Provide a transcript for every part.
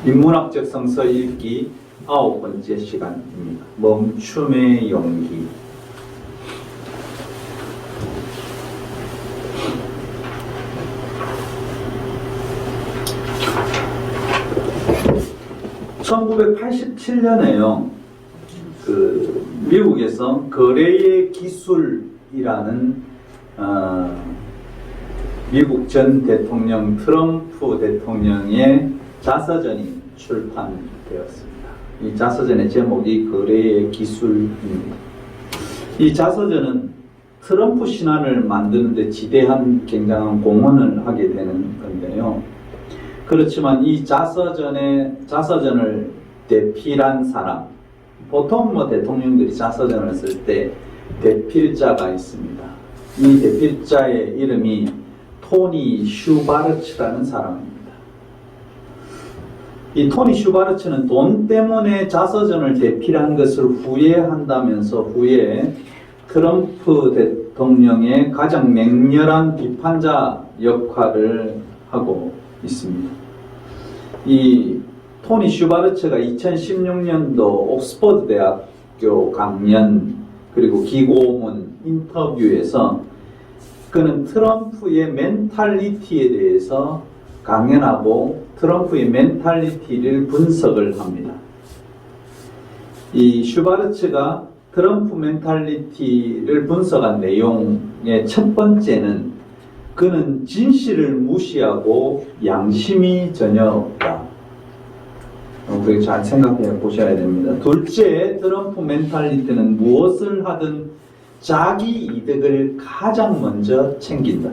인문학적 성서 읽기 9번째 시간입니다. 멈춤의 용기. (1987년에요) 미국에서 거래의 기술이라는 미국 전 대통령 트럼프 대통령의 자서전이 출판되었습니다. 이 자서전의 제목이 거래의 기술입니다. 이 자서전은 트럼프 신안을 만드는 데 지대한 굉장한 공헌을 하게 되는 건데요. 그렇지만 이 자서전을 대필한 사람, 보통 대통령들이 자서전을 쓸 때 대필자가 있습니다. 이 대필자의 이름이 토니 슈바르츠라는 사람입니다. 이 토니 슈바르츠는 돈 때문에 자서전을 대필한 것을 후회한다면서 후에 트럼프 대통령의 가장 맹렬한 비판자 역할을 하고 있습니다. 이 토니 슈바르츠가 2016년도 옥스퍼드 대학교 강연 그리고 기고문 인터뷰에서 그는 트럼프의 멘탈리티에 대해서 강연하고 트럼프의 멘탈리티를 분석을 합니다. 이 슈바르츠가 트럼프 멘탈리티를 분석한 내용의 첫 번째는 그는 진실을 무시하고 양심이 전혀 없다. 우리 잘 생각해 보셔야 됩니다. 둘째, 트럼프 멘탈리티는 무엇을 하든 자기 이득을 가장 먼저 챙긴다.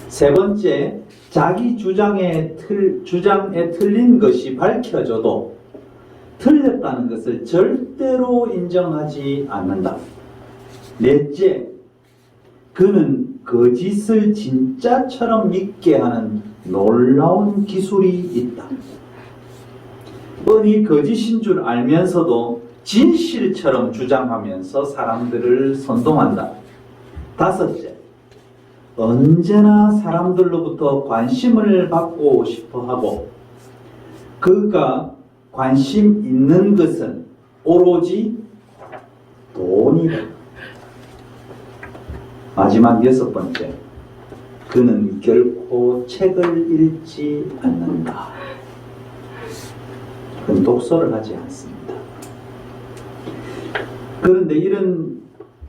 세 번째, 자기 주장에 틀린 것이 밝혀져도 틀렸다는 것을 절대로 인정하지 않는다. 넷째, 그는 거짓을 진짜처럼 믿게 하는 놀라운 기술이 있다. 뻔히 거짓인 줄 알면서도 진실처럼 주장하면서 사람들을 선동한다. 다섯째, 언제나 사람들로부터 관심을 받고 싶어 하고 그가 관심 있는 것은 오로지 돈이다. 마지막 여섯 번째, 그는 결코 책을 읽지 않는다. 그는 독서를 하지 않습니다. 그런데 이런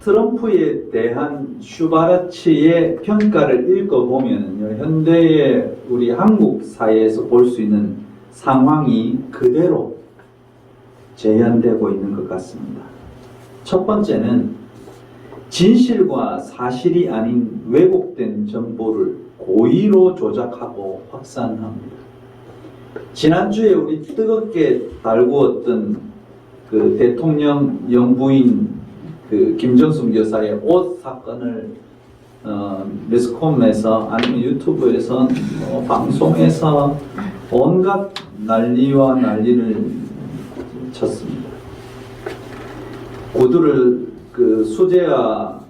트럼프에 대한 슈바르츠의 평가를 읽어보면 현대의 우리 한국 사회에서 볼 수 있는 상황이 그대로 재현되고 있는 것 같습니다. 첫 번째는 진실과 사실이 아닌 왜곡된 정보를 고의로 조작하고 확산합니다. 지난주에 우리 뜨겁게 달구었던 그 대통령 영부인 김정숙 여사의 옷 사건을 매스컴에서 아니면 유튜브에서 방송에서 온갖 난리와 난리를 쳤습니다. 구두를 수제화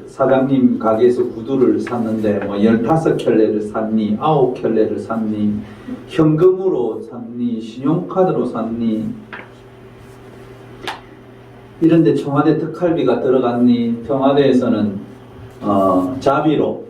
사장님 가게에서 구두를 샀는데 15켤레를 샀니 9켤레를 샀니 현금으로 샀니 신용카드로 샀니 이런데 청와대 특활비가 들어갔니 청와대에서는 자비로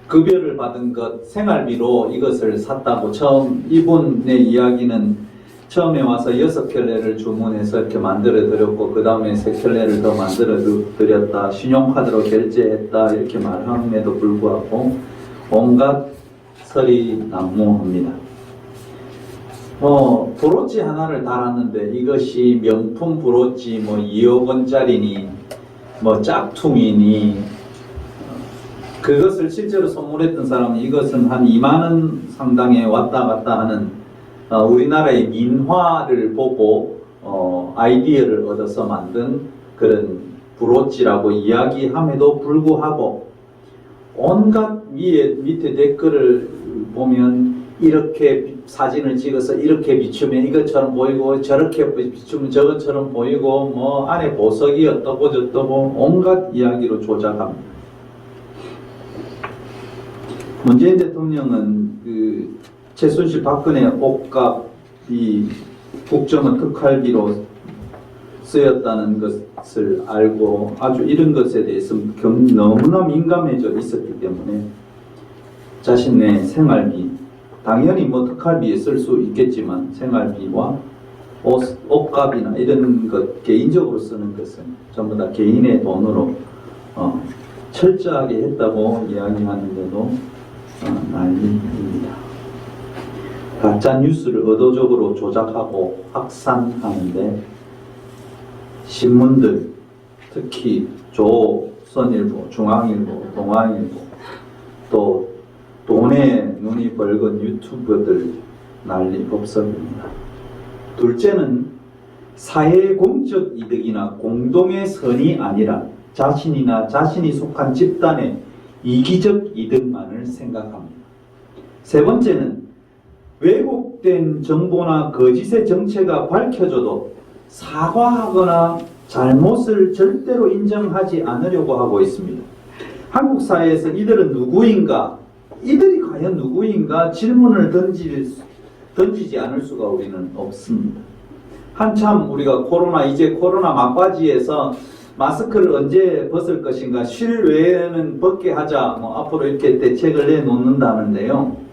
급여를 받은 것 생활비로 이것을 샀다고 처음 이분의 이야기는 처음에 와서 6켤레를 주문해서 이렇게 만들어 드렸고 그 다음에 3켤레를 더 만들어 드렸다 신용카드로 결제했다 이렇게 말함에도 불구하고 온갖 설이 난무합니다. 브로치 하나를 달았는데 이것이 명품 브로치 2억 원짜리니 짝퉁이니 그것을 실제로 선물했던 사람은 이것은 한 2만 원 상당에 왔다 갔다 하는 우리나라의 민화를 보고 아이디어를 얻어서 만든 그런 브로치라고 이야기함에도 불구하고 온갖 밑에 댓글을 보면 이렇게 사진을 찍어서 이렇게 비추면 이것처럼 보이고 저렇게 비추면 저것처럼 보이고 안에 보석이 어떠고 저떠고 온갖 이야기로 조작합니다. 문재인 대통령은 최순실 박근혜 옷값이 국정원 특활비로 쓰였다는 것을 알고 아주 이런 것에 대해서 너무나 민감해져 있었기 때문에 자신의 생활비, 당연히 뭐 특활비에 쓸 수 있겠지만 생활비와 옷값이나 이런 것 개인적으로 쓰는 것은 전부 다 개인의 돈으로 철저하게 했다고 이야기하는데도 난리입니다. 가짜 뉴스를 의도적으로 조작하고 확산하는데 신문들, 특히 조선일보, 중앙일보, 동아일보, 또 돈에 눈이 벌건 유튜버들 난리 법석입니다. 둘째는 사회의 공적 이득이나 공동의 선이 아니라 자신이나 자신이 속한 집단의 이기적 이득만을 생각합니다. 세 번째는 왜곡된 정보나 거짓의 정체가 밝혀져도 사과하거나 잘못을 절대로 인정하지 않으려고 하고 있습니다. 한국 사회에서 이들은 누구인가, 이들이 과연 누구인가 질문을 던지지 않을 수가 우리는 없습니다. 한참 우리가 이제 코로나 막바지에서 마스크를 언제 벗을 것인가, 실외에는 벗게 하자, 앞으로 이렇게 대책을 내놓는다는데요.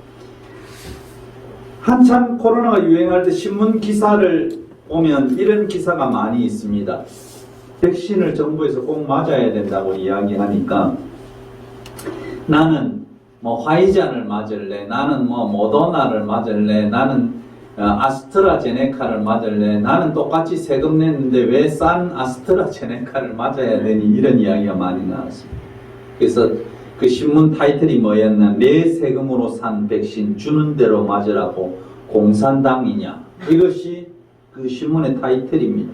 한참 코로나가 유행할 때 신문 기사를 보면 이런 기사가 많이 있습니다. 백신을 정부에서 꼭 맞아야 된다고 이야기하니까 나는 화이자를 맞을래, 나는 모더나를 맞을래, 나는 아스트라제네카를 맞을래, 나는 똑같이 세금 냈는데 왜 싼 아스트라제네카를 맞아야 되니, 이런 이야기가 많이 나왔습니다. 그래서 그 신문 타이틀이 뭐였나, 내 세금으로 산 백신 주는 대로 맞으라고 공산당이냐, 이것이 그 신문의 타이틀입니다.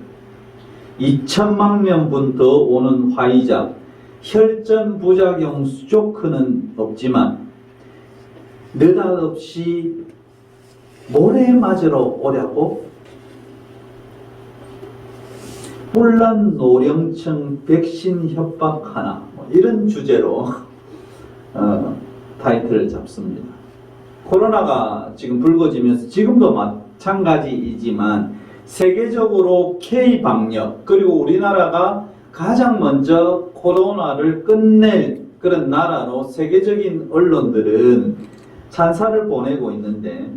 2천만 명분 더 오는 화이자, 혈전 부작용 스조크는 없지만 느닷없이 모래 맞으러 오려고 혼란 노령층 백신 협박하나, 이런 주제로 타이틀을 잡습니다. 코로나가 지금 불거지면서 지금도 마찬가지이지만 세계적으로 K-방역, 그리고 우리나라가 가장 먼저 코로나를 끝낼 그런 나라로 세계적인 언론들은 찬사를 보내고 있는데,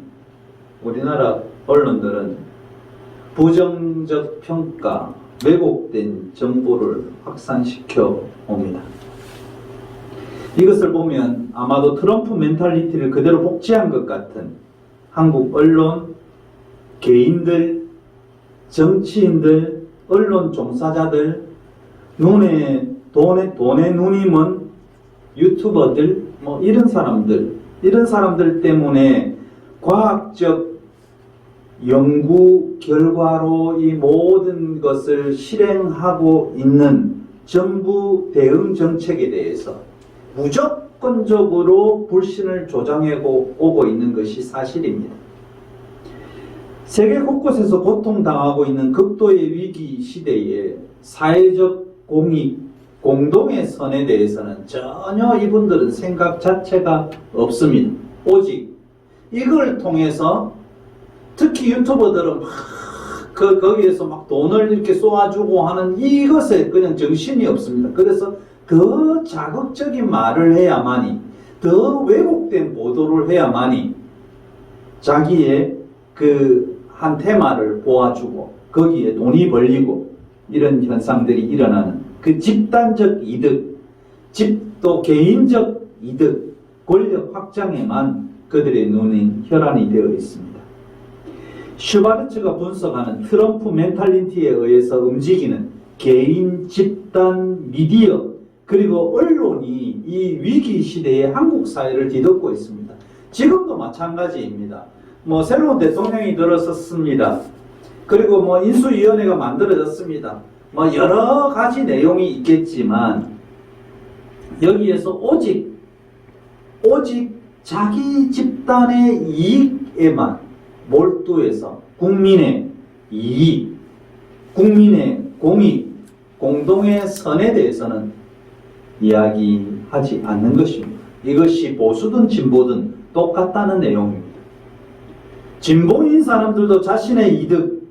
우리나라 언론들은 부정적 평가, 왜곡된 정보를 확산시켜 옵니다. 이것을 보면 아마도 트럼프 멘탈리티를 그대로 복제한 것 같은 한국 언론, 개인들, 정치인들, 언론 종사자들, 돈에 눈이 먼 유튜버들, 이런 사람들 때문에 과학적 연구 결과로 이 모든 것을 실행하고 있는 정부 대응 정책에 대해서 무조건적으로 불신을 조장하고 있는 것이 사실입니다. 세계 곳곳에서 고통당하고 있는 극도의 위기 시대에 사회적 공익, 공동의 선에 대해서는 전혀 이분들은 생각 자체가 없습니다. 오직 이걸 통해서 특히 유튜버들은 거기에서 막 돈을 이렇게 쏘아주고 하는 이것에 그냥 정신이 없습니다. 그래서 더 자극적인 말을 해야만이, 더 왜곡된 보도를 해야만이 자기의 그 한 테마를 보아주고 거기에 돈이 벌리고, 이런 현상들이 일어나는 그 집단적 이득, 또 개인적 이득, 권력 확장에만 그들의 눈이 혈안이 되어 있습니다. 슈바르츠가 분석하는 트럼프 멘탈리티에 의해서 움직이는 개인, 집단, 미디어, 그리고 언론이 이 위기 시대에 한국 사회를 뒤덮고 있습니다. 지금도 마찬가지입니다. 새로운 대통령이 들어섰습니다. 그리고 인수위원회가 만들어졌습니다. 여러 가지 내용이 있겠지만 여기에서 오직 자기 집단의 이익에만 몰두해서 국민의 이익, 국민의 공익, 공동의 선에 대해서는 이야기하지 않는 것입니다. 이것이 보수든 진보든 똑같다는 내용입니다. 진보인 사람들도 자신의 이득,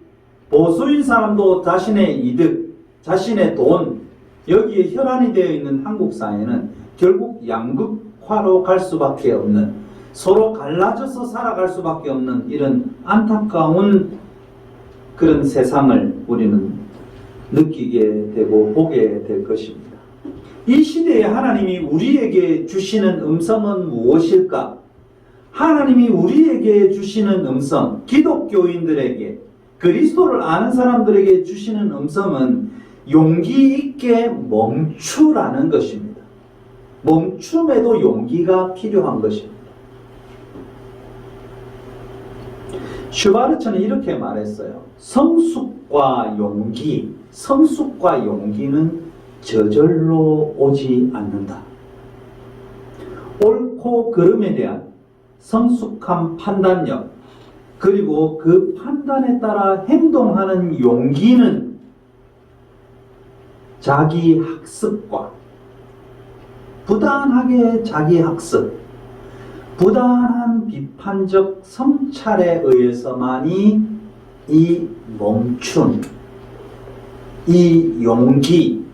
보수인 사람도 자신의 이득, 자신의 돈, 여기에 혈안이 되어 있는 한국 사회는 결국 양극화로 갈 수밖에 없는, 서로 갈라져서 살아갈 수밖에 없는 이런 안타까운 그런 세상을 우리는 느끼게 되고 보게 될 것입니다. 이 시대에 하나님이 우리에게 주시는 음성은 무엇일까? 하나님이 우리에게 주시는 음성, 기독교인들에게, 그리스도를 아는 사람들에게 주시는 음성은 용기 있게 멈추라는 것입니다. 멈춤에도 용기가 필요한 것입니다. 슈바르츠는 이렇게 말했어요. 성숙과 용기는 저절로 오지 않는다. 옳고 그름에 대한 성숙한 판단력, 그리고 그 판단에 따라 행동하는 용기는 자기 학습과 부단하게 자기 학습, 부단한 비판적 성찰에 의해서만이 이 멈춤, 이 용기,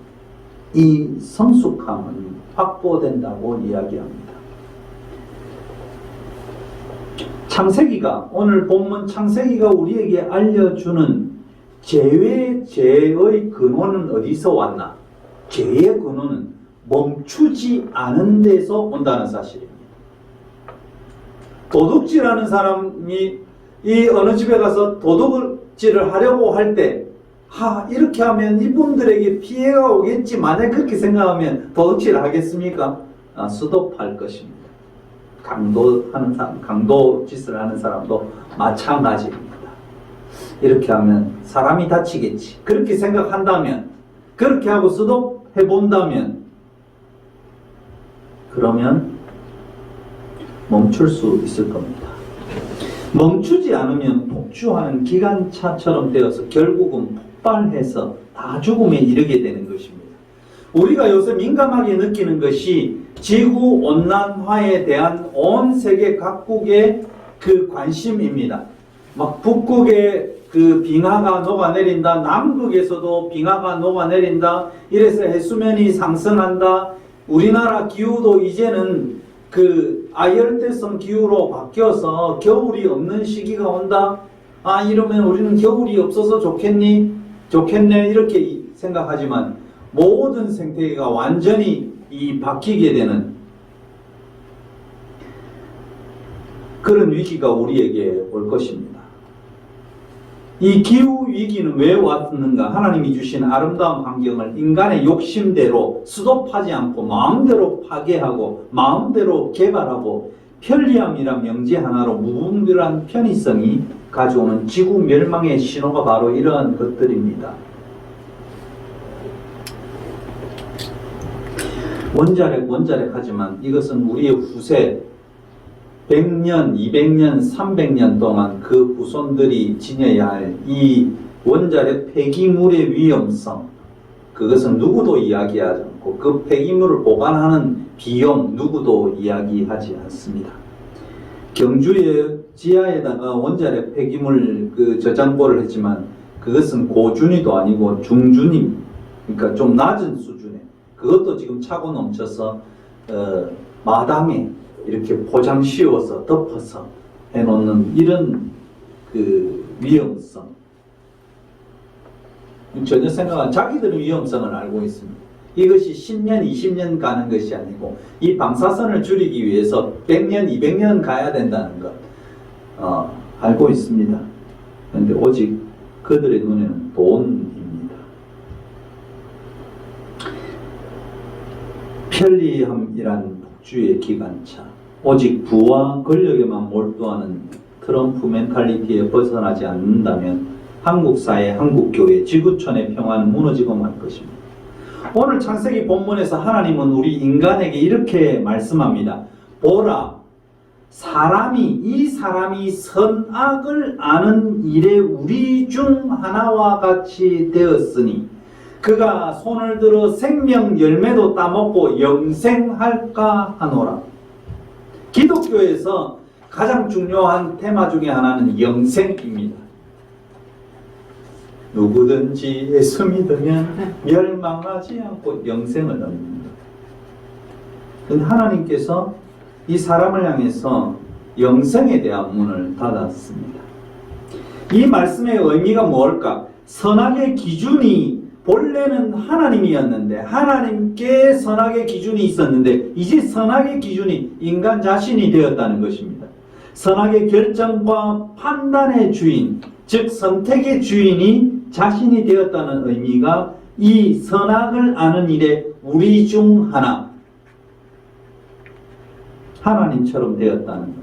이 성숙함은 확보된다고 이야기합니다. 창세기가, 오늘 본문 창세기가 우리에게 알려주는 죄의 근원은 어디서 왔나? 죄의 근원은 멈추지 않은 데서 온다는 사실입니다. 도둑질하는 사람이 이 어느 집에 가서 도둑질을 하려고 할 때, 이렇게 하면 이분들에게 피해가 오겠지, 만약 그렇게 생각하면 도둑질을 하겠습니까? 스톱할 것입니다. 강도 짓을 하는 사람도 마찬가지입니다. 이렇게 하면 사람이 다치겠지, 그렇게 생각한다면, 그렇게 하고 스톱해 본다면, 그러면 멈출 수 있을 겁니다. 멈추지 않으면 폭주하는 기관차처럼 되어서 결국은 폭발해서 다 죽음에 이르게 되는 것입니다. 우리가 요새 민감하게 느끼는 것이 지구온난화에 대한 온 세계 각국의 그 관심입니다. 막 북극에 그 빙하가 녹아내린다, 남극에서도 빙하가 녹아내린다, 이래서 해수면이 상승한다, 우리나라 기후도 이제는 그 아열대성 기후로 바뀌어서 겨울이 없는 시기가 온다. 이러면 우리는 겨울이 없어서 좋겠네 이렇게 생각하지만 모든 생태계가 완전히 바뀌게 되는 그런 위기가 우리에게 올 것입니다. 이 기후 위기는 왜 왔는가? 하나님이 주신 아름다운 환경을 인간의 욕심대로 스톱하지 않고 마음대로 파괴하고 마음대로 개발하고 편리함이라 명제 하나로 무분별한 편의성이 가져오는 지구 멸망의 신호가 바로 이러한 것들입니다. 원자력 하지만 이것은 우리의 후세 100년, 200년, 300년 동안 그 후손들이 지녀야 할 이 원자력 폐기물의 위험성, 그것은 누구도 이야기하지 않고 그 폐기물을 보관하는 비용 누구도 이야기하지 않습니다. 경주의 지하에다가 원자력 폐기물 그 저장고를 했지만 그것은 고준위도 아니고 중준위, 그러니까 좀 낮은 수준에, 그것도 지금 차고 넘쳐서 마당에 이렇게 포장 씌워서 덮어서 해놓는 이런 그 위험성, 전혀 생각한 자기들은 위험성을 알고 있습니다. 이것이 10년, 20년 가는 것이 아니고 이 방사선을 줄이기 위해서 100년, 200년 가야 된다는 것 알고 있습니다. 그런데 오직 그들의 눈에는 돈입니다. 편리함이란 복주의 기관차, 오직 부와 권력에만 몰두하는 트럼프 멘탈리티에 벗어나지 않는다면 한국 사회, 한국 교회, 지구촌의 평화는 무너지고 말 것입니다. 오늘 창세기 본문에서 하나님은 우리 인간에게 이렇게 말씀합니다. 보라, 이 사람이 선악을 아는 일에 우리 중 하나와 같이 되었으니 그가 손을 들어 생명 열매도 따먹고 영생할까 하노라. 기독교에서 가장 중요한 테마 중에 하나는 영생입니다. 누구든지 예수 믿으면 멸망하지 않고 영생을 얻는다. 하나님께서 이 사람을 향해서 영생에 대한 문을 닫았습니다. 이 말씀의 의미가 뭘까? 선악의 기준이 본래는 하나님이었는데, 하나님께 선악의 기준이 있었는데 이제 선악의 기준이 인간 자신이 되었다는 것입니다. 선악의 결정과 판단의 주인, 즉 선택의 주인이 자신이 되었다는 의미가 이 선악을 아는 일에 우리 중 하나, 하나님처럼 되었다는 겁니다.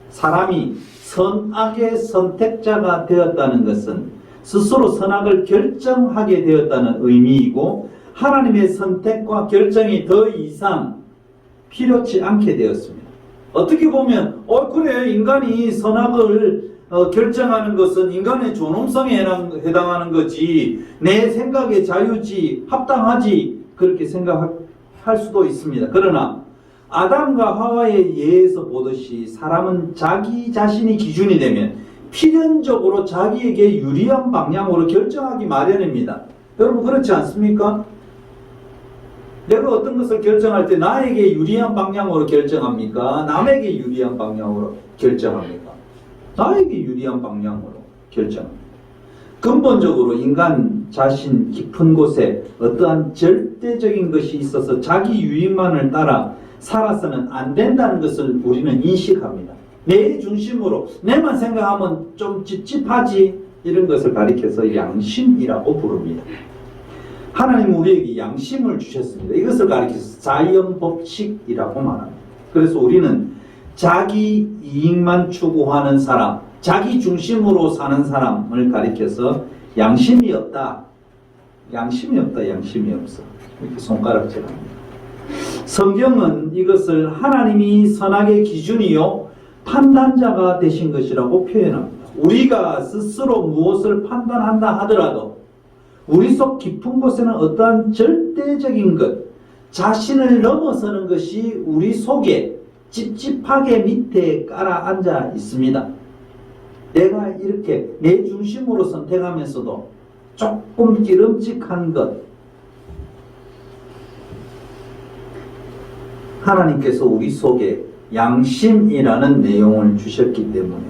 사람이 선악의 선택자가 되었다는 것은 스스로 선악을 결정하게 되었다는 의미이고, 하나님의 선택과 결정이 더 이상 필요치 않게 되었습니다. 어떻게 보면 그래, 인간이 선악을 결정하는 것은 인간의 존엄성에 해당하는 거지, 내 생각의 자유지, 합당하지, 그렇게 생각할 수도 있습니다. 그러나 아담과 하와의 예에서 보듯이 사람은 자기 자신이 기준이 되면 필연적으로 자기에게 유리한 방향으로 결정하기 마련입니다. 여러분 그렇지 않습니까? 내가 어떤 것을 결정할 때 나에게 유리한 방향으로 결정합니까? 남에게 유리한 방향으로 결정합니까? 나에게 유리한 방향으로 결정합니다. 근본적으로 인간 자신 깊은 곳에 어떠한 절대적인 것이 있어서 자기 유익만을 따라 살아서는 안 된다는 것을 우리는 인식합니다. 내 중심으로 내만 생각하면 좀 찝찝하지, 이런 것을 가리켜서 양심이라고 부릅니다. 하나님은 우리에게 양심을 주셨습니다. 이것을 가리켜서 자연법칙이라고 말합니다. 그래서 우리는 자기 이익만 추구하는 사람, 자기 중심으로 사는 사람을 가리켜서 양심이 없다, 양심이 없다, 양심이 없어, 이렇게 손가락질합니다. 성경은 이것을 하나님이 선악의 기준이요 판단자가 되신 것이라고 표현합니다. 우리가 스스로 무엇을 판단한다 하더라도 우리 속 깊은 곳에는 어떠한 절대적인 것, 자신을 넘어서는 것이 우리 속에 찝찝하게 밑에 깔아 앉아 있습니다. 내가 이렇게 내 중심으로 선택하면서도 조금 기름직한 것, 하나님께서 우리 속에 양심이라는 내용을 주셨기 때문에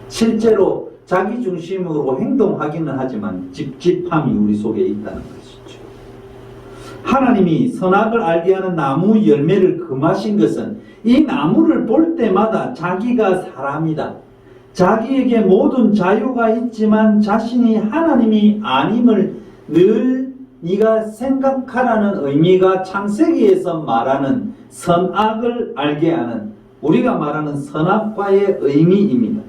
실제로 자기 중심으로 행동하기는 하지만 찝찝함이 우리 속에 있다는 것이죠. 하나님이 선악을 알게 하는 나무 열매를 금하신 것은 이 나무를 볼 때마다 자기가 사람이다, 자기에게 모든 자유가 있지만 자신이 하나님이 아님을 늘 네가 생각하라는 의미가 창세기에서 말하는 선악을 알게 하는, 우리가 말하는 선악과의 의미입니다.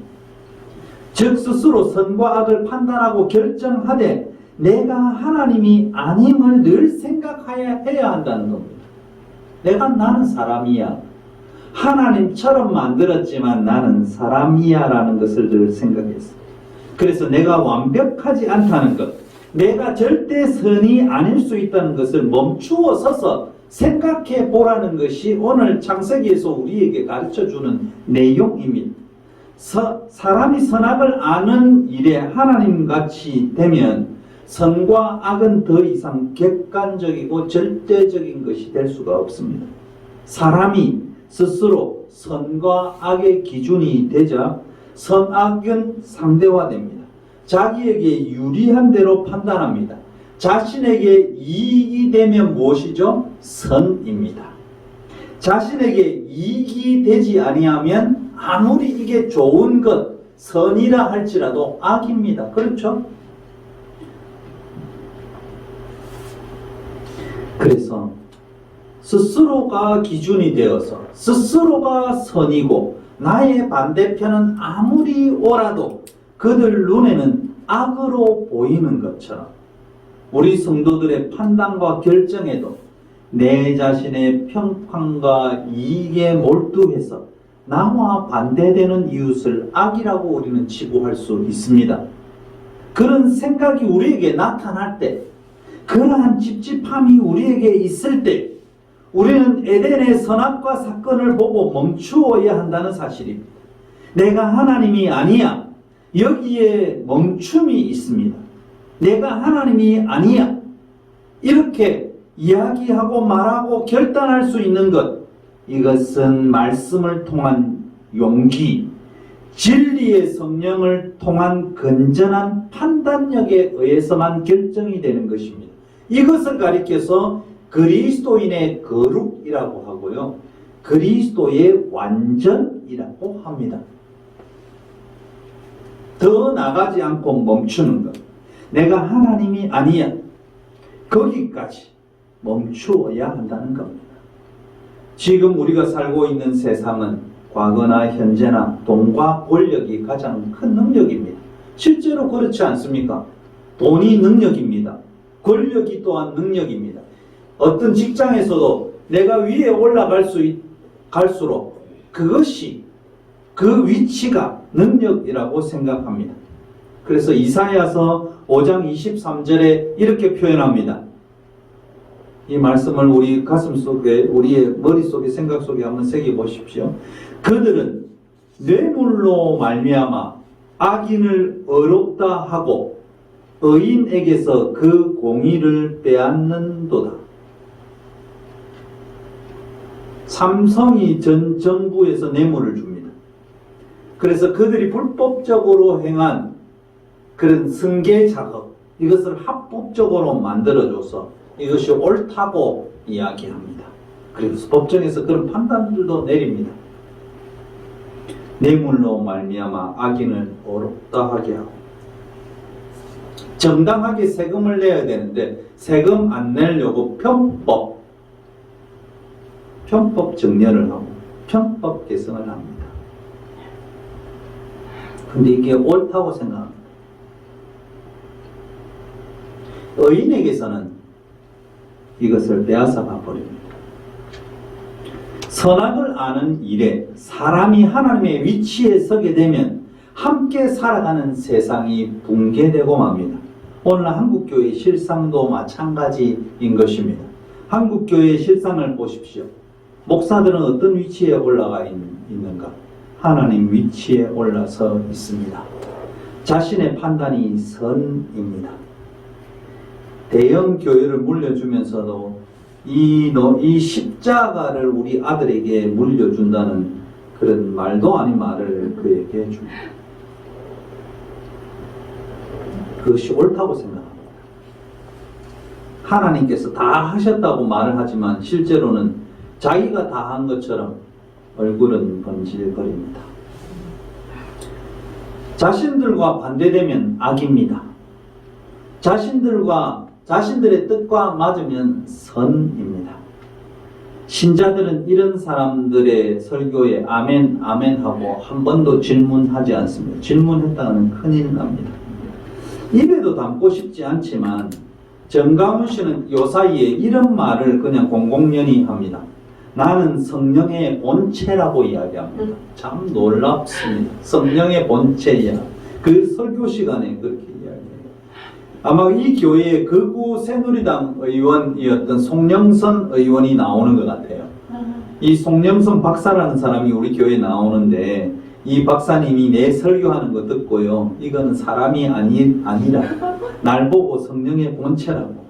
즉 스스로 선과 악을 판단하고 결정하되 내가 하나님이 아님을 늘 생각해야 한다는 겁니다. 나는 사람이야, 하나님처럼 만들었지만 나는 사람이야 라는 것을 늘 생각했어요. 그래서 내가 완벽하지 않다는 것, 내가 절대 선이 아닐 수 있다는 것을 멈추어 서서 생각해 보라는 것이 오늘 창세기에서 우리에게 가르쳐주는 내용입니다. 사람이 선악을 아는 일에 하나님같이 되면 선과 악은 더 이상 객관적이고 절대적인 것이 될 수가 없습니다. 사람이 스스로 선과 악의 기준이 되자 선악은 상대화됩니다. 자기에게 유리한 대로 판단합니다. 자신에게 이익이 되면 무엇이죠? 선입니다. 자신에게 이익이 되지 아니하면 아무리 이게 좋은 것, 선이라 할지라도 악입니다. 그렇죠? 그래서 스스로가 기준이 되어서 스스로가 선이고 나의 반대편은 아무리 옳아도 그들 눈에는 악으로 보이는 것처럼 우리 성도들의 판단과 결정에도 내 자신의 평판과 이익에 몰두해서 나와 반대되는 이웃을 악이라고 우리는 치부할 수 있습니다. 그런 생각이 우리에게 나타날 때, 그러한 찝찝함이 우리에게 있을 때 우리는 에덴의 선악과 사건을 보고 멈추어야 한다는 사실입니다. 내가 하나님이 아니야. 여기에 멈춤이 있습니다. 내가 하나님이 아니야. 이렇게 이야기하고 말하고 결단할 수 있는 것, 이것은 말씀을 통한 용기, 진리의 성령을 통한 건전한 판단력에 의해서만 결정이 되는 것입니다. 이것을 가리켜서 그리스도인의 거룩이라고 하고요, 그리스도의 완전이라고 합니다. 더 나가지 않고 멈추는 것, 내가 하나님이 아니야, 거기까지 멈추어야 한다는 겁니다. 지금 우리가 살고 있는 세상은 과거나 현재나 돈과 권력이 가장 큰 능력입니다. 실제로 그렇지 않습니까? 돈이 능력입니다. 권력이 또한 능력입니다. 어떤 직장에서도 내가 위에 갈수록 그것이, 그 위치가 능력이라고 생각합니다. 그래서 이사야서 5장 23절에 이렇게 표현합니다. 이 말씀을 우리 가슴 속에, 우리의 머릿속에, 생각 속에 한번 새겨 보십시오. 그들은 뇌물로 말미암아 악인을 어렵다 하고 의인에게서 그 공의를 빼앗는도다. 삼성이 전 정부에서 뇌물을 줍니다. 그래서 그들이 불법적으로 행한 그런 승계 작업, 이것을 합법적으로 만들어줘서 이것이 옳다고 이야기합니다. 그래서 법정에서 그런 판단들도 내립니다. 뇌물로 말미암아 악인을 어렵다 하게 하고, 정당하게 세금을 내야 되는데 세금 안 내려고 편법 정렬을 하고 편법 개선을 합니다. 근데 이게 옳다고 생각합니다. 의인에게서는 이것을 빼앗아 가버립니다. 선악을 아는 일에 사람이 하나님의 위치에 서게 되면 함께 살아가는 세상이 붕괴되고 맙니다. 오늘 한국교회 실상도 마찬가지인 것입니다. 한국교회의 실상을 보십시오. 목사들은 어떤 위치에 올라가 있는가? 하나님 위치에 올라서 있습니다. 자신의 판단이 선입니다. 대형 교회를 물려주면서도 이 십자가를 우리 아들에게 물려준다는 그런 말도 아닌 말을 그에게 해줍니다. 그것이 옳다고 생각합니다. 하나님께서 다 하셨다고 말을 하지만 실제로는 자기가 다 한 것처럼 얼굴은 번질거립니다. 자신들과 반대되면 악입니다. 자신들의 뜻과 맞으면 선입니다. 신자들은 이런 사람들의 설교에 아멘 아멘 하고 한 번도 질문하지 않습니다. 질문했다가는 큰일 납니다. 입에도 담고 싶지 않지만 정가문 씨는 요 사이에 이런 말을 그냥 공공연히 합니다. 나는 성령의 본체라고 이야기합니다. 참 놀랍습니다. 성령의 본체야. 그 설교 시간에 그렇게 이야기해요. 아마 이 교회의 극우 새누리당 의원이었던 송영선 의원이 나오는 것 같아요. 이 송영선 박사라는 사람이 우리 교회에 나오는데 이 박사님이 내 설교하는 거 듣고요, 이거는 사람이 아니라 날 보고 성령의 본체라고.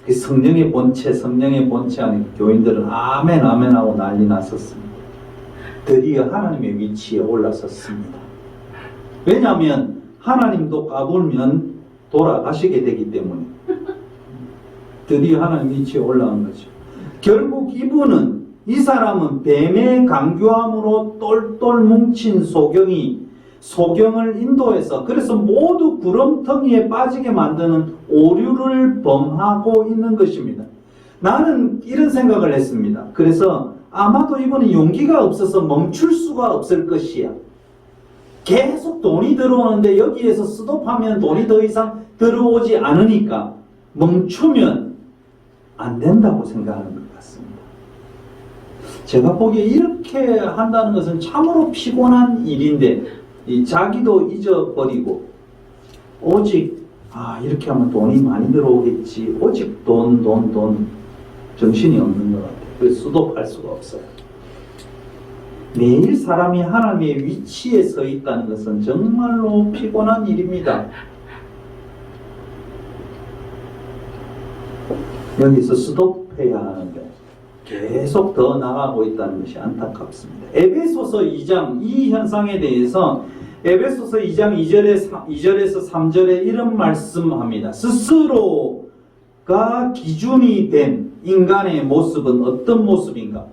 그 성령의 본체 안에 교인들은 아멘 아멘 하고 난리 났었습니다. 드디어 하나님의 위치에 올라섰습니다. 왜냐하면 하나님도 까불면 돌아가시게 되기 때문에 드디어 하나님 위치에 올라간 거죠. 결국 이 사람은 뱀의 강교함으로 똘똘 뭉친 소경을 인도해서, 그래서 모두 구렁텅이에 빠지게 만드는 오류를 범하고 있는 것입니다. 나는 이런 생각을 했습니다. 그래서 아마도 이번에 용기가 없어서 멈출 수가 없을 것이야. 계속 돈이 들어오는데 여기에서 스톱하면 돈이 더 이상 들어오지 않으니까 멈추면 안 된다고 생각하는 것 같습니다. 제가 보기에 이렇게 한다는 것은 참으로 피곤한 일인데, 자기도 잊어버리고 오직 이렇게 하면 돈이 많이 들어오겠지, 오직 돈 정신이 없는 것 같아요. 그 수도할 수가 없어요. 매일 사람이 하나님의 위치에 서 있다는 것은 정말로 피곤한 일입니다. 여기서 수도해야 하는데 계속 더 나가고 있다는 것이 안타깝습니다. 에베소서 2장 이 현상에 대해서 에베소서 2장 2절에서 3절에 이런 말씀합니다. 스스로가 기준이 된 인간의 모습은 어떤 모습인가?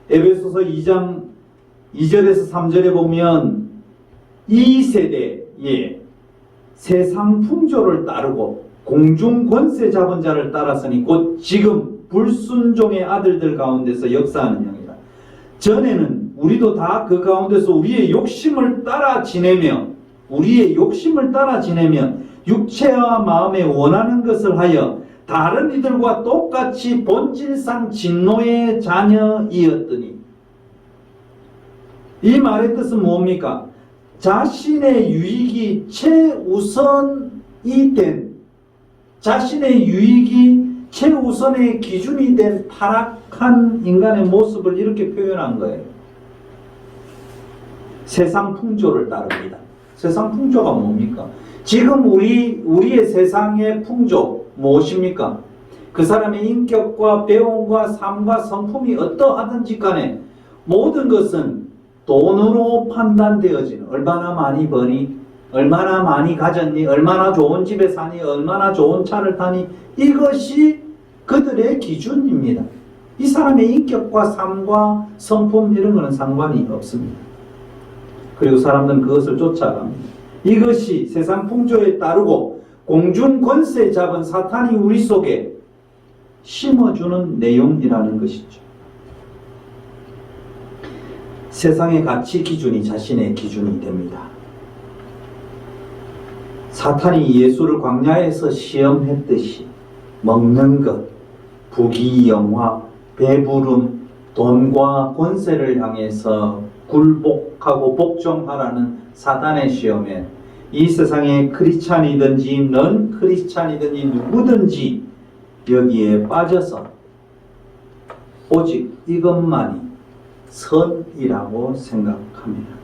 에베소서 2장 2절에서 3절에 보면 이 세대에 세상 풍조를 따르고 공중 권세 잡은 자를 따랐으니 곧 지금 불순종의 아들들 가운데서 역사하는 영이라. 전에는 우리도 다 그 가운데서 우리의 욕심을 따라 지내며 육체와 마음에 원하는 것을 하여 다른 이들과 똑같이 본질상 진노의 자녀이었더니, 이 말의 뜻은 뭡니까? 자신의 유익이 최우선의 기준이 된 타락한 인간의 모습을 이렇게 표현한 거예요. 세상 풍조를 따릅니다. 세상 풍조가 뭡니까? 지금 우리의 세상의 풍조 무엇입니까? 그 사람의 인격과 배움과 삶과 성품이 어떠하든지 간에 모든 것은 돈으로 판단되어지는, 얼마나 많이 버니, 얼마나 많이 가졌니, 얼마나 좋은 집에 사니, 얼마나 좋은 차를 타니, 이것이 그들의 기준입니다. 이 사람의 인격과 삶과 성품 이런 거는 상관이 없습니다. 그리고 사람들은 그것을 쫓아갑니다. 이것이 세상 풍조에 따르고 공중 권세 잡은 사탄이 우리 속에 심어주는 내용이라는 것이죠. 세상의 가치 기준이 자신의 기준이 됩니다. 사탄이 예수를 광야에서 시험했듯이 먹는 것, 부귀영화, 배부름, 돈과 권세를 향해서 굴복하고 복종하라는 사단의 시험에 이 세상의 크리스찬이든지 넌 크리스찬이든지 누구든지 여기에 빠져서 오직 이것만이 선이라고 생각합니다.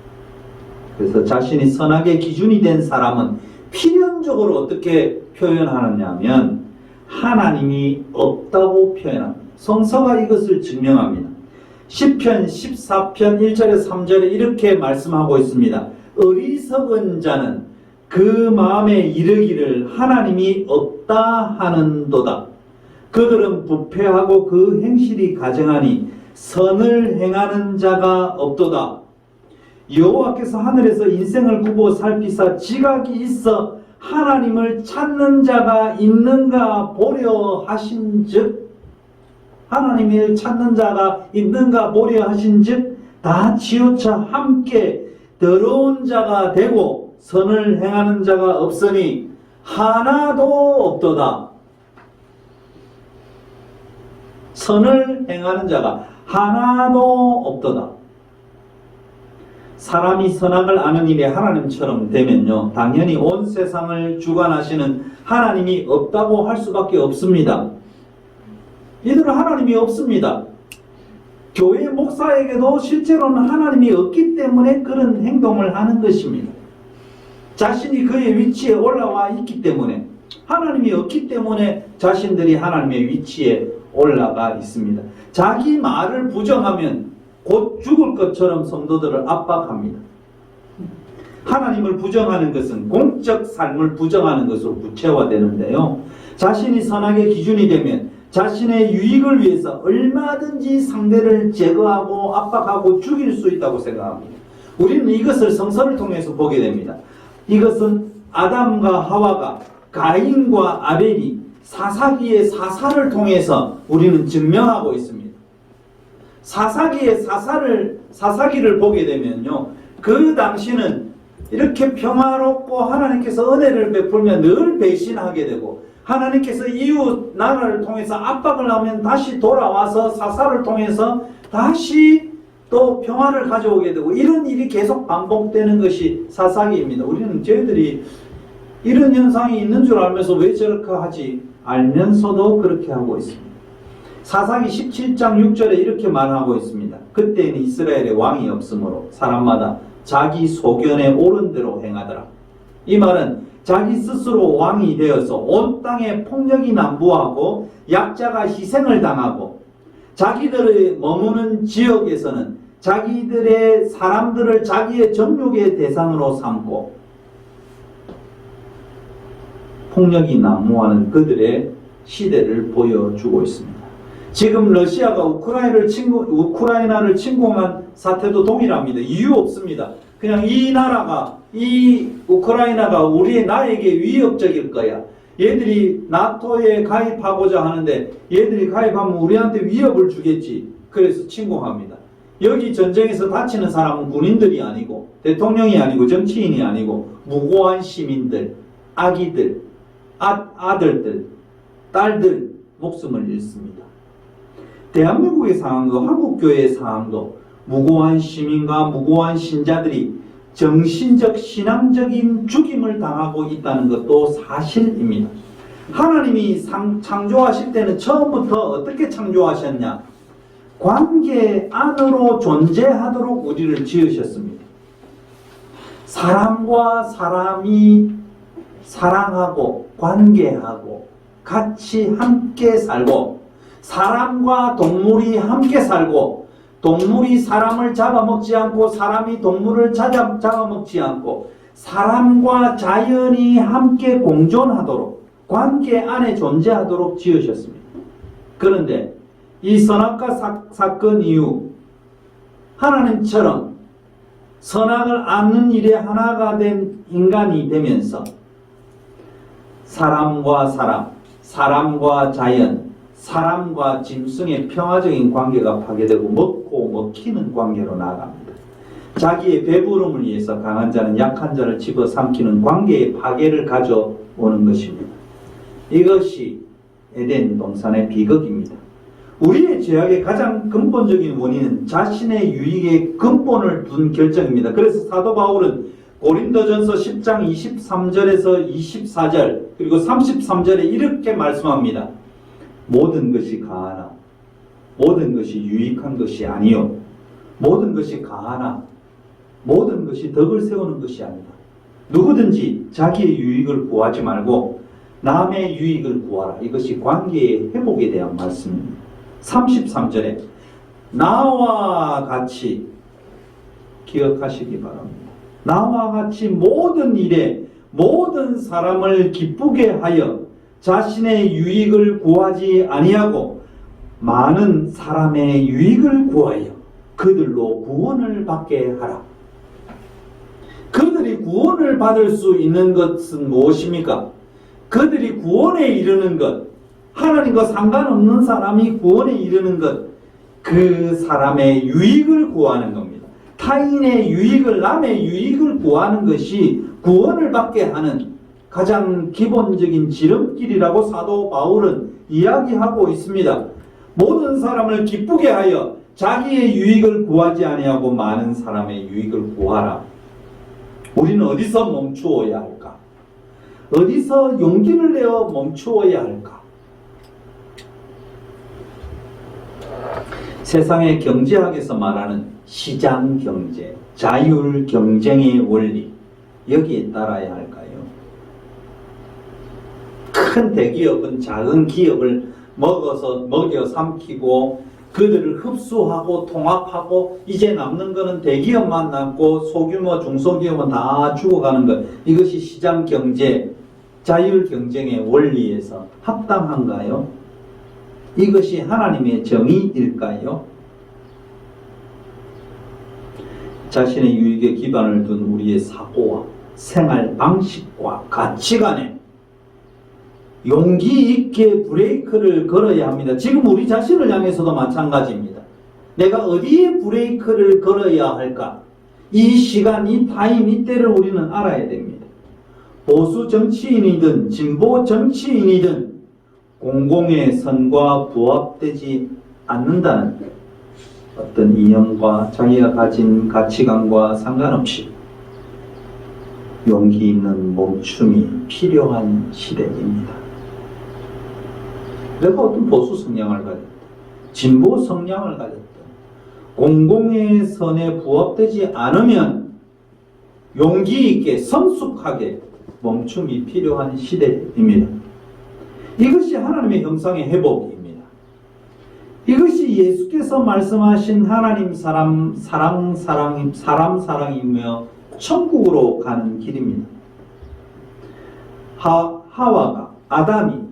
그래서 자신이 선악의 기준이 된 사람은 필연적으로 어떻게 표현하느냐면 하나님이 없다고 표현합니다. 성서가 이것을 증명합니다. 시편 14편 1절에서 3절에 이렇게 말씀하고 있습니다. 어리석은 자는 그 마음에 이르기를 하나님이 없다 하는도다. 그들은 부패하고 그 행실이 가증하니 선을 행하는 자가 없도다. 여호와께서 하늘에서 인생을 굽어 살피사 지각이 있어 하나님을 찾는 자가 있는가 보려 하신즉, 하나님을 찾는 자가 있는가 보려 하신즉 다 치우쳐 함께 더러운 자가 되고 선을 행하는 자가 없으니 하나도 없도다. 선을 행하는 자가 하나도 없도다. 사람이 선악을 아는 일에 하나님처럼 되면요, 당연히 온 세상을 주관하시는 하나님이 없다고 할 수밖에 없습니다. 이들은 하나님이 없습니다. 교회 목사에게도 실제로는 하나님이 없기 때문에 그런 행동을 하는 것입니다. 자신이 그의 위치에 올라와 있기 때문에, 하나님이 없기 때문에 자신들이 하나님의 위치에 올라가 있습니다. 자기 말을 부정하면 곧 죽을 것처럼 성도들을 압박합니다. 하나님을 부정하는 것은 공적 삶을 부정하는 것으로 구체화되는데요, 자신이 선악의 기준이 되면 자신의 유익을 위해서 얼마든지 상대를 제거하고 압박하고 죽일 수 있다고 생각합니다. 우리는 이것을 성서를 통해서 보게 됩니다. 이것은 아담과 하와가, 가인과 아벨이 사사기의 사사를 통해서 우리는 증명하고 있습니다. 사사기의 사사기를 보게 되면요, 그 당시는 이렇게 평화롭고 하나님께서 은혜를 베풀면 늘 배신하게 되고, 하나님께서 이웃 나라를 통해서 압박을 하면 다시 돌아와서 사사를 통해서 다시 또 평화를 가져오게 되고, 이런 일이 계속 반복되는 것이 사사기입니다. 우리는 저희들이 이런 현상이 있는 줄 알면서 왜 저렇게 하지? 알면서도 그렇게 하고 있습니다. 사사기 17장 6절에 이렇게 말하고 있습니다. 그때는 이스라엘에 왕이 없으므로 사람마다 자기 소견에 옳은 대로 행하더라. 이 말은 자기 스스로 왕이 되어서 온 땅에 폭력이 난무하고 약자가 희생을 당하고 자기들의 머무는 지역에서는 자기들의 사람들을 자기의 정욕의 대상으로 삼고 폭력이 난무하는 그들의 시대를 보여주고 있습니다. 지금 러시아가 우크라이나를 침공한 사태도 동일합니다. 이유 없습니다. 그냥 이 나라가, 이 우크라이나가 나에게 위협적일 거야. 얘들이 나토에 가입하고자 하는데 얘들이 가입하면 우리한테 위협을 주겠지. 그래서 침공합니다. 여기 전쟁에서 다치는 사람은 군인들이 아니고 대통령이 아니고 정치인이 아니고 무고한 시민들, 아기들, 아들들, 딸들 목숨을 잃습니다. 대한민국의 상황도 한국교회의 상황도 무고한 시민과 무고한 신자들이 정신적 신앙적인 죽임을 당하고 있다는 것도 사실입니다. 하나님이 창조하실 때는 처음부터 어떻게 창조하셨냐? 관계 안으로 존재하도록 우리를 지으셨습니다. 사람과 사람이 사랑하고 관계하고 같이 함께 살고 사람과 동물이 함께 살고 동물이 사람을 잡아먹지 않고 사람이 동물을 잡아먹지 않고 사람과 자연이 함께 공존하도록 관계 안에 존재하도록 지으셨습니다. 그런데 이 선악과 사건 이후 하나님처럼 선악을 앗는 일에 하나가 된 인간이 되면서 사람과 사람, 사람과 자연, 사람과 짐승의 평화적인 관계가 파괴되고 먹고 먹히는 관계로 나아갑니다. 자기의 배부름을 위해서 강한 자는 약한 자를 집어삼키는 관계의 파괴를 가져오는 것입니다. 이것이 에덴 동산의 비극입니다. 우리의 죄악의 가장 근본적인 원인은 자신의 유익에 근본을 둔 결정입니다. 그래서 사도 바울은 고린도전서 10장 23절에서 24절 그리고 33절에 이렇게 말씀합니다. 모든 것이 가하나 모든 것이 유익한 것이 아니요 모든 것이 가하나 모든 것이 덕을 세우는 것이 아니다. 누구든지 자기의 유익을 구하지 말고 남의 유익을 구하라. 이것이 관계의 회복에 대한 말씀입니다. 33절에 나와 같이 기억하시기 바랍니다. 나와 같이 모든 일에 모든 사람을 기쁘게 하여 자신의 유익을 구하지 아니하고 많은 사람의 유익을 구하여 그들로 구원을 받게 하라. 그들이 구원을 받을 수 있는 것은 무엇입니까? 그들이 구원에 이르는 것, 하나님과 상관없는 사람이 구원에 이르는 것, 그 사람의 유익을 구하는 겁니다. 타인의 유익을, 남의 유익을 구하는 것이 구원을 받게 하는 가장 기본적인 지름길이라고 사도 바울은 이야기하고 있습니다. 모든 사람을 기쁘게 하여 자기의 유익을 구하지 아니하고 많은 사람의 유익을 구하라. 우리는 어디서 멈추어야 할까? 어디서 용기를 내어 멈추어야 할까? 세상의 경제학에서 말하는 시장 경제, 자율 경쟁의 원리, 여기에 따라야 할까요? 큰 대기업은 작은 기업을 먹여 삼키고 그들을 흡수하고 통합하고 이제 남는 거는 대기업만 남고 소규모 중소기업은 다 죽어가는 것. 이것이 시장 경제, 자율 경쟁의 원리에서 합당한가요? 이것이 하나님의 정의일까요? 자신의 유익에 기반을 둔 우리의 사고와 생활 방식과 가치관에 용기 있게 브레이크를 걸어야 합니다. 지금 우리 자신을 향해서도 마찬가지입니다. 내가 어디에 브레이크를 걸어야 할까? 이 시간, 이 타임, 이때를 우리는 알아야 됩니다. 보수 정치인이든 진보 정치인이든 공공의 선과 부합되지 않는다는 어떤 이념과 자기가 가진 가치관과 상관없이 용기 있는 멈춤이 필요한 시대입니다. 내가 어떤 보수 성향을 가졌다. 진보 성향을 가졌던 공공의 선에 부합되지 않으면 용기 있게 성숙하게 멈춤이 필요한 시대입니다. 이것이 하나님의 형상의 회복입니다. 이것이 예수께서 말씀하신 하나님 사랑이며 천국으로 가는 길입니다. 하와가 아담이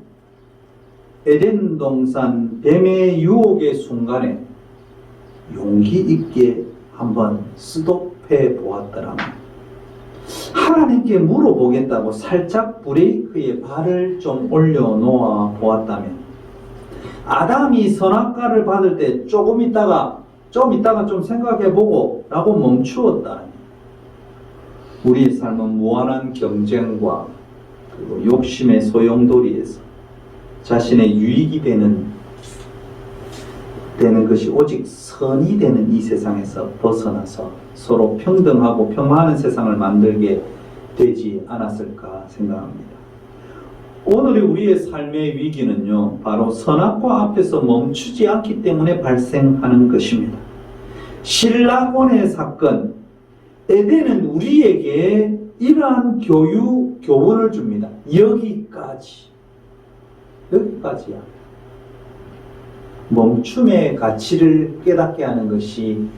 에덴 동산 뱀의 유혹의 순간에 용기 있게 한번 스톱해 보았더라면, 하나님께 물어보겠다고 살짝 브레이크에 발을 좀 올려놓아 보았다면, 아담이 선악과를 받을 때 좀 있다가 좀 생각해보고 라고 멈추었다면, 우리의 삶은 무한한 경쟁과 그리고 욕심의 소용돌이에서 자신의 유익이 되는 것이 오직 선이 되는 이 세상에서 벗어나서 서로 평등하고 평화하는 세상을 만들게 되지 않았을까 생각합니다. 오늘의 우리의 삶의 위기는요, 바로 선악과 앞에서 멈추지 않기 때문에 발생하는 것입니다. 신라곤의 사건, 에덴은 우리에게 이러한 교훈을 줍니다. 여기까지야. 멈춤의 가치를 깨닫게 하는 것이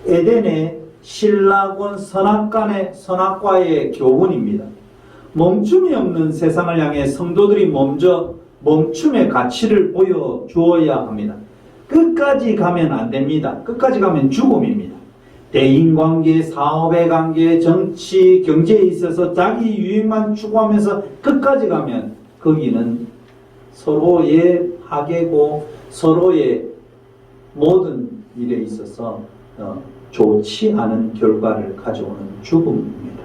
에덴의 신라곤 선악과의 교훈입니다. 멈춤이 없는 세상을 향해 성도들이 먼저 멈춤의 가치를 보여주어야 합니다. 끝까지 가면 안 됩니다. 끝까지 가면 죽음입니다. 대인관계, 사업의 관계, 정치, 경제에 있어서 자기 유익만 추구하면서 끝까지 가면 거기는 서로의 파괴고 서로의 모든 일에 있어서 좋지 않은 결과를 가져오는 죽음입니다.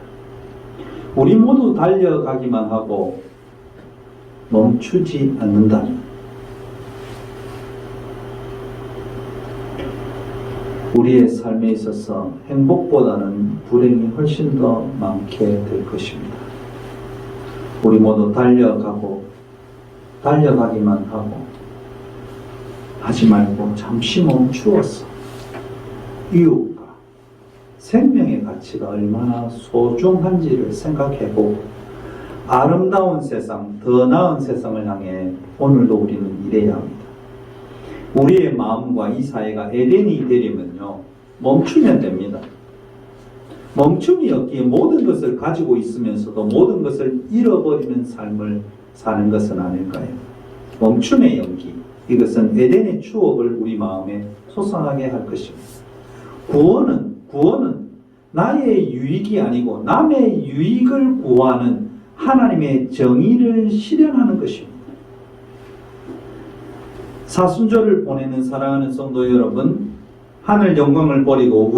우리 모두 달려가기만 하고 멈추지 않는다면 우리의 삶에 있어서 행복보다는 불행이 훨씬 더 많게 될 것입니다. 우리 모두 달려가기만 하지 말고 잠시 멈추어서 이웃과 생명의 가치가 얼마나 소중한지를 생각해보고 아름다운 세상, 더 나은 세상을 향해 오늘도 우리는 일해야 합니다. 우리의 마음과 이 사회가 에덴이 되려면요, 멈추면 됩니다. 멈춤이 없기에 모든 것을 가지고 있으면서도 모든 것을 잃어버리는 삶을 사는 것은 아닐까요? 멈춤의 연기, 이것은 에덴의 추억을 우리 마음에 솟아나게 할 것입니다. 구원은 나의 유익이 아니고 남의 유익을 구하는 하나님의 정의를 실현하는 것입니다. 사순절을 보내는 사랑하는 성도 여러분, 하늘 영광을 버리고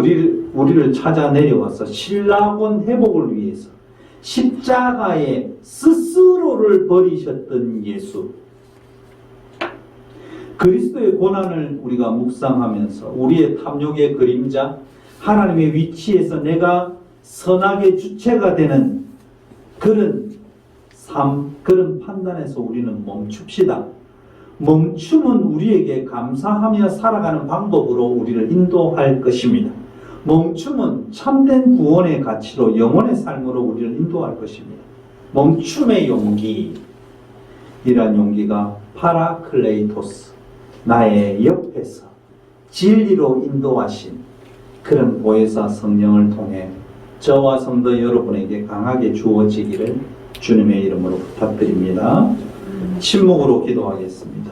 우리를 찾아 내려와서 신라곤 회복을 위해서 십자가에 스스로를 버리셨던 예수, 그리스도의 고난을 우리가 묵상하면서 우리의 탐욕의 그림자, 하나님의 위치에서 내가 선악의 주체가 되는 그런 삶, 그런 판단에서 우리는 멈춥시다. 멈춤은 우리에게 감사하며 살아가는 방법으로 우리를 인도할 것입니다. 멈춤은 참된 구원의 가치로 영혼의 삶으로 우리를 인도할 것입니다. 멈춤의 용기, 이러한 용기가 파라클레이토스, 나의 옆에서 진리로 인도하신 그런 보혜사 성령을 통해 저와 성도 여러분에게 강하게 주어지기를 주님의 이름으로 부탁드립니다. 침묵으로 기도하겠습니다.